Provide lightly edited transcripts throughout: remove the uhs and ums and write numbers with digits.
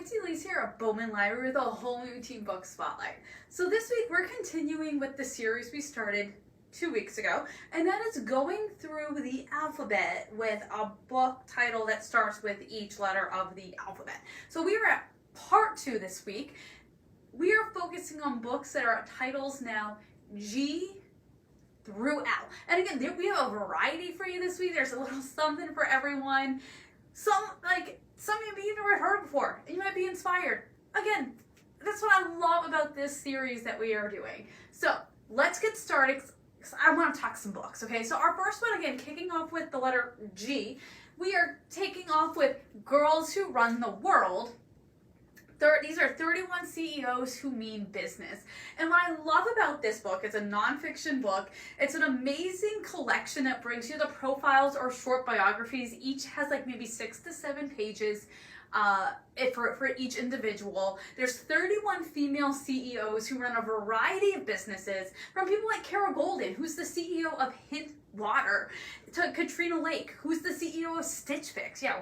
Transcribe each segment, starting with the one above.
Auntie Lee's here at Bowman Library with a whole new teen book spotlight. So this week we're continuing with the series we started 2 weeks ago, and that is going through the alphabet with a book title that starts with each letter of the alphabet. So we are at part 2 this week. We are focusing on books that are titles now G through L. And again, we have a variety for you this week. There's a little something for everyone. Some of you never heard before, and you might be inspired. Again, that's what I love about this series that we are doing. So let's get started. I want to talk some books, okay? So our first one, again, kicking off with the letter G, we are taking off with Girls Who Run the World. These are 31 CEOs who mean business. And what I love about this book, it's a nonfiction book. It's an amazing collection that brings you the profiles or short biographies. Each has like maybe 6 to 7 pages for each individual. There's 31 female CEOs who run a variety of businesses, from people like Carol Golden, who's the CEO of Hint Water, to Katrina Lake, who's the CEO of Stitch Fix. Yeah,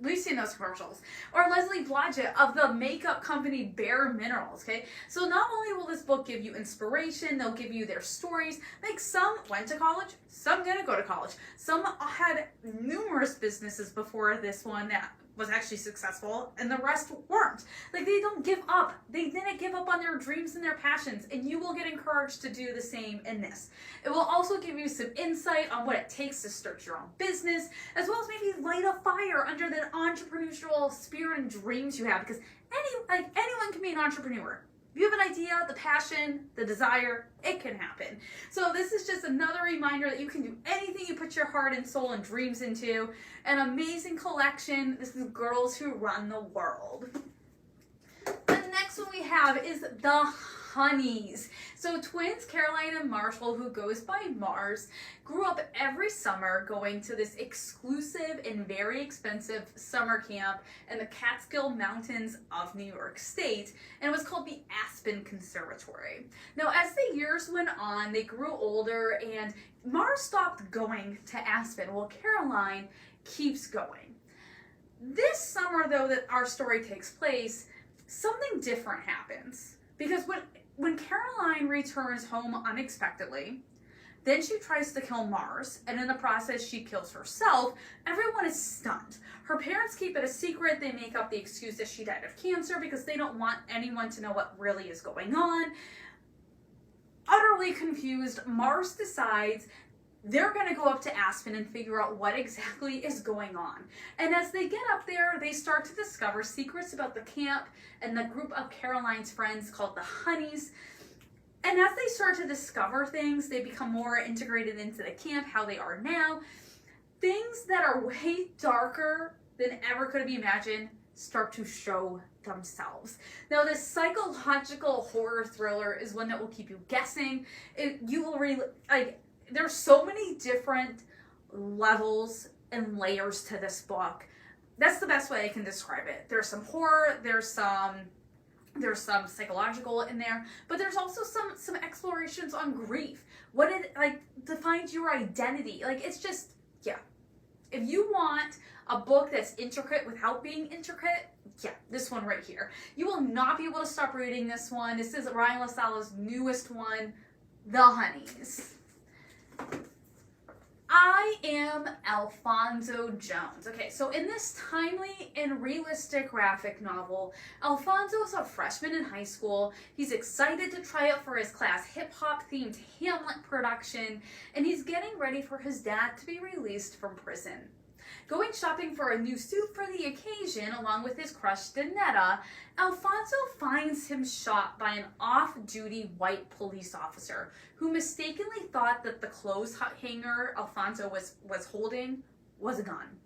we've seen those commercials. Or Leslie Blodgett of the makeup company Bare Minerals, okay? So not only will this book give you inspiration, they'll give you their stories. Like, some went to college, some didn't go to college. Some had numerous businesses before this one that was actually successful, and the rest weren't. Like, they don't give up. They didn't give up on their dreams and their passions, and you will get encouraged to do the same in this. It will also give you some insight on what it takes to start your own business, as well as maybe light a fire under the entrepreneurial spirit and dreams you have, because anyone can be an entrepreneur. If you have an idea, the passion, the desire, it can happen. So this is just another reminder that you can do anything you put your heart and soul and dreams into. An amazing collection. This is Girls Who Run the World. The next one we have is The Honeys. So twins Caroline and Marshall, who goes by Mars, grew up every summer going to this exclusive and very expensive summer camp in the Catskill Mountains of New York State, and it was called the Aspen Conservatory. Now, as the years went on, they grew older, and Mars stopped going to Aspen, while Caroline keeps going. This summer, though, that our story takes place, something different happens. Because when Caroline returns home unexpectedly, then she tries to kill Mars, and in the process she kills herself. Everyone is stunned. Her parents keep it a secret. They make up the excuse that she died of cancer because they don't want anyone to know what really is going on. Utterly confused, Mars decides they're going to go up to Aspen and figure out what exactly is going on. And as they get up there, they start to discover secrets about the camp and the group of Caroline's friends called the Honeys. And as they start to discover things, they become more integrated into the camp, how they are now. Things that are way darker than ever could be imagined start to show themselves. Now, this psychological horror thriller is one that will keep you guessing. There's so many different levels and layers to this book. That's the best way I can describe it. There's some horror, there's some psychological in there, but there's also some explorations on grief. What it defines your identity. It's just, yeah. If you want a book that's intricate without being intricate, yeah, this one right here. You will not be able to stop reading this one. This is Ryan LaSala's newest one, The Honeys. I Am Alfonso Jones. Okay, so in this timely and realistic graphic novel, Alfonso is a freshman in high school. He's excited to try out for his class hip-hop themed Hamlet production, and he's getting ready for his dad to be released from prison. Going shopping for a new suit for the occasion, along with his crush Danetta, Alfonso finds him shot by an off-duty white police officer who mistakenly thought that the clothes hanger Alfonso was holding was a gun.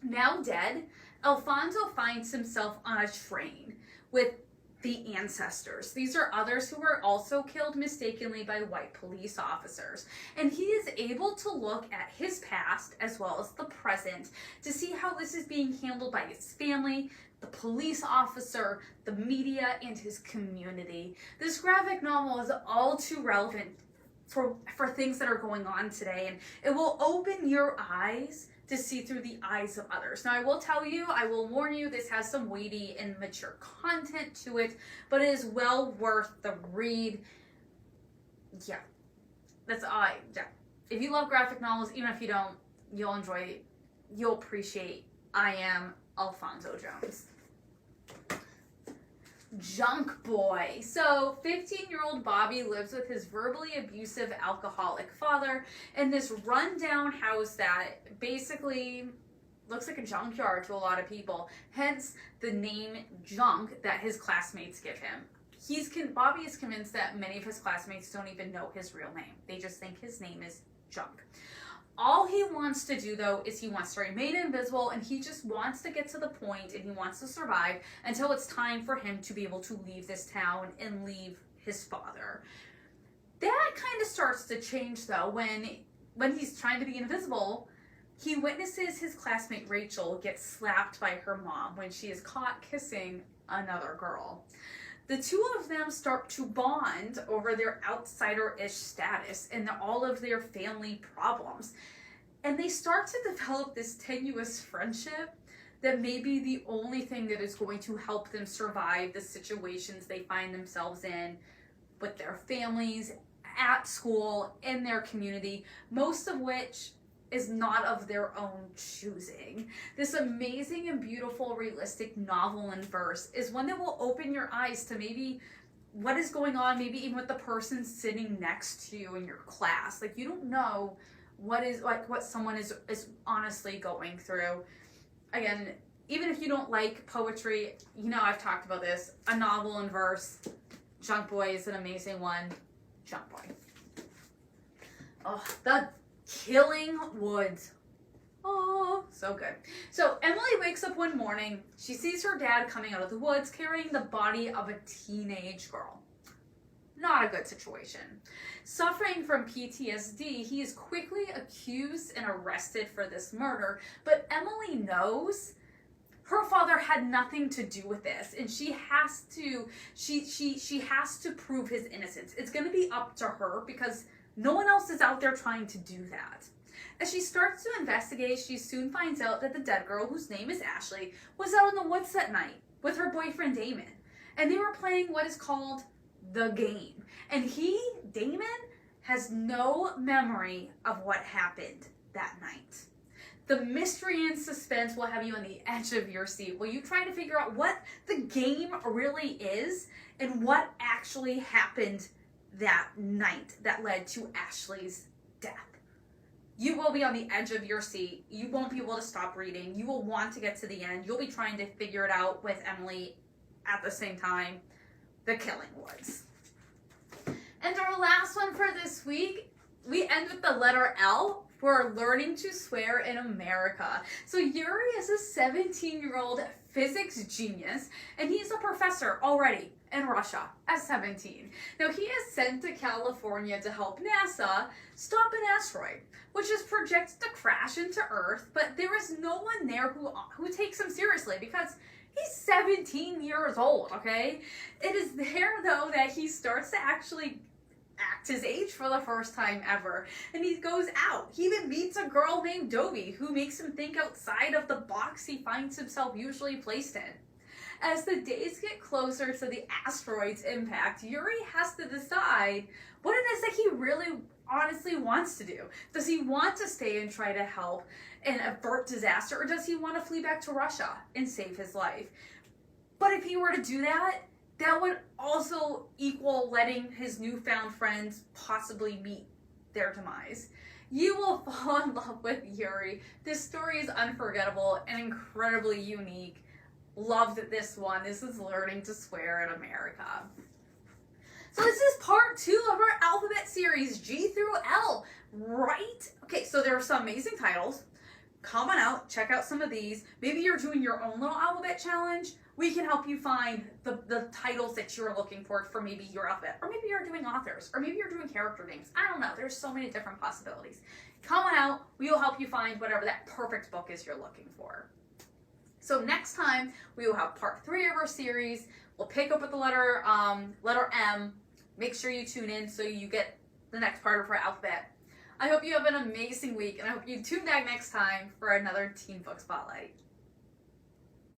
Now dead, Alfonso finds himself on a train with the ancestors. These are others who were also killed mistakenly by white police officers. And he is able to look at his past as well as the present to see how this is being handled by his family, the police officer, the media, and his community. This graphic novel is all too relevant for things that are going on today, and it will open your eyes to see through the eyes of others. Now, I will warn you, this has some weighty and mature content to it, but it is well worth the read. Yeah. Yeah. If you love graphic novels, even if you don't, you'll appreciate I Am Alfonso Jones. Junk Boy. So 15-year-old Bobby lives with his verbally abusive alcoholic father in this rundown house that basically looks like a junkyard to a lot of people. Hence the name Junk that his classmates give him. Bobby is convinced that many of his classmates don't even know his real name. They just think his name is Junk. All he wants to do, though, is he wants to remain invisible, and he just wants to get to the point, and he wants to survive until it's time for him to be able to leave this town and leave his father. That kind of starts to change, though, when he's trying to be invisible. He witnesses his classmate Rachel get slapped by her mom when she is caught kissing another girl. The two of them start to bond over their outsider-ish status and all of their family problems. And they start to develop this tenuous friendship that may be the only thing that is going to help them survive the situations they find themselves in with their families, at school, in their community, most of which is not of their own choosing. This amazing and beautiful, realistic novel in verse is one that will open your eyes to maybe what is going on, maybe even with the person sitting next to you in your class. Like, you don't know what someone is honestly going through. Again, even if you don't like poetry, I've talked about this. A novel in verse, Junk Boy is an amazing one. Junk Boy. Oh, the Killing Woods. Oh, so good. So Emily wakes up one morning. She sees her dad coming out of the woods carrying the body of a teenage girl. Not a good situation. Suffering from PTSD, he is quickly accused and arrested for this murder, but Emily knows her father had nothing to do with this, and she has to prove his innocence. It's going to be up to her because no one else is out there trying to do that. As she starts to investigate, she soon finds out that the dead girl, whose name is Ashley, was out in the woods that night with her boyfriend Damon. And they were playing what is called the game. And Damon, has no memory of what happened that night. The mystery and suspense will have you on the edge of your seat while you try to figure out what the game really is and what actually happened that night that led to Ashley's death. You will be on the edge of your seat. You won't be able to stop reading. You will want to get to the end. You'll be trying to figure it out with Emily at the same time. The Killing Woods. And our last one for this week, we end with the letter L for learning to swear in America. So Yuri is a 17-year-old physics genius, and he's a professor already in Russia at 17. Now, he is sent to California to help NASA stop an asteroid, which is projected to crash into Earth, but there is no one there who takes him seriously because he's 17 years old, okay? It is there, though, that he starts to actually act his age for the first time ever. And he goes out. He even meets a girl named Dobie who makes him think outside of the box he finds himself usually placed in. As the days get closer to the asteroid's impact, Yuri has to decide what it is that he really honestly wants to do. Does he want to stay and try to help and avert disaster, or does he want to flee back to Russia and save his life? But if he were to do that, that would also equal letting his newfound friends possibly meet their demise. You will fall in love with Yuri. This story is unforgettable and incredibly unique. Loved this one. This is learning to swear in America. So this is part 2 of our alphabet series, G through L, right? Okay, so there are some amazing titles. Come on out, check out some of these. Maybe you're doing your own little alphabet challenge. We can help you find the titles that you're looking for maybe your alphabet. Or maybe you're doing authors. Or maybe you're doing character names. I don't know. There's so many different possibilities. Come on out. We will help you find whatever that perfect book is you're looking for. So next time, we will have part 3 of our series. We'll pick up with the letter M. Make sure you tune in so you get the next part of our alphabet. I hope you have an amazing week, and I hope you tune back next time for another Teen Book Spotlight.